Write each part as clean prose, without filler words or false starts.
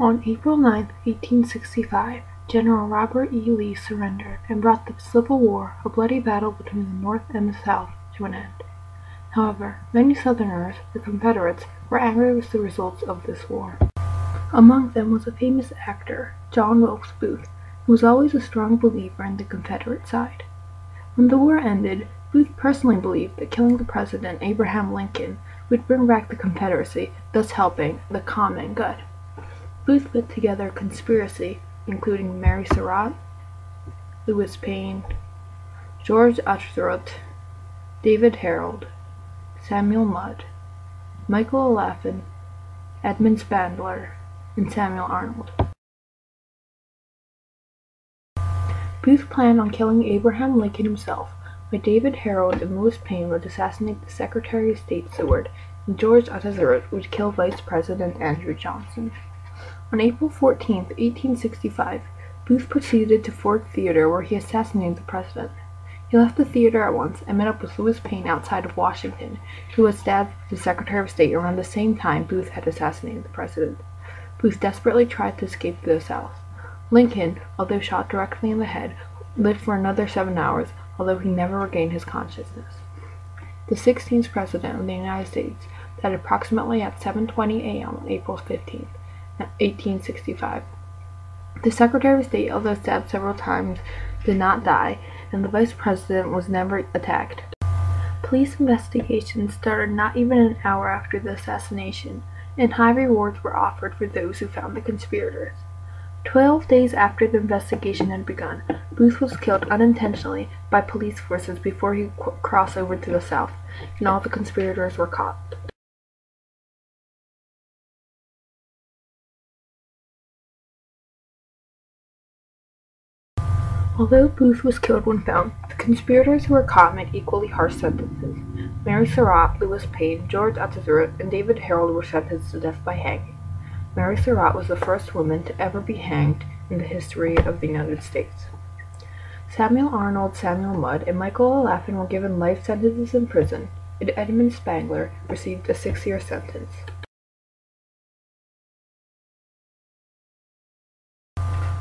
On April 9, 1865, General Robert E. Lee surrendered and brought the Civil War, a bloody battle between the North and the South, to an end. However, many Southerners, the Confederates, were angry with the results of this war. Among them was a famous actor, John Wilkes Booth, who was always a strong believer in the Confederate side. When the war ended, Booth personally believed that killing the President Abraham Lincoln would bring back the Confederacy, thus helping the common good. Booth put together a conspiracy including Mary Surratt, Lewis Payne, George Atzerodt, David Harold, Samuel Mudd, Michael O'Laughlin, Edmund Spangler, and Samuel Arnold. Booth planned on killing Abraham Lincoln himself, but David Harold and Lewis Payne would assassinate the Secretary of State Seward, and George Atzerodt would kill Vice President Andrew Johnson. On April 14, 1865, Booth proceeded to Ford Theater where he assassinated the president. He left the theater at once and met up with Lewis Payne outside of Washington, who had stabbed the Secretary of State around the same time Booth had assassinated the president. Booth desperately tried to escape to the South. Lincoln, although shot directly in the head, lived for another 7 hours, although he never regained his consciousness. The 16th President of the United States died approximately at 7:20 a.m. on April 15, 1865. The Secretary of State, although stabbed several times, did not die, and the Vice President was never attacked. Police investigations started not even an hour after the assassination, and high rewards were offered for those who found the conspirators. 12 days after the investigation had begun, Booth was killed unintentionally by police forces before he crossed over to the South, and all the conspirators were caught. Although Booth was killed when found, the conspirators who were caught met equally harsh sentences. Mary Surratt, Lewis Payne, George Atzerodt, and David Harold were sentenced to death by hanging. Mary Surratt was the first woman to ever be hanged in the history of the United States. Samuel Arnold, Samuel Mudd, and Michael O'Laughlin were given life sentences in prison, and Edmund Spangler received a 6-year sentence.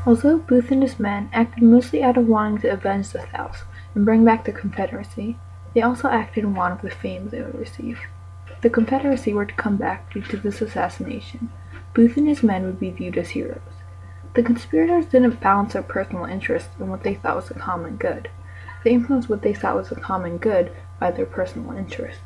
Although Booth and his men acted mostly out of wanting to avenge the South and bring back the Confederacy, they also acted in want of the fame they would receive. If the Confederacy were to come back due to this assassination, Booth and his men would be viewed as heroes. The conspirators didn't balance their personal interests in what they thought was the common good. They influenced what they thought was the common good by their personal interests.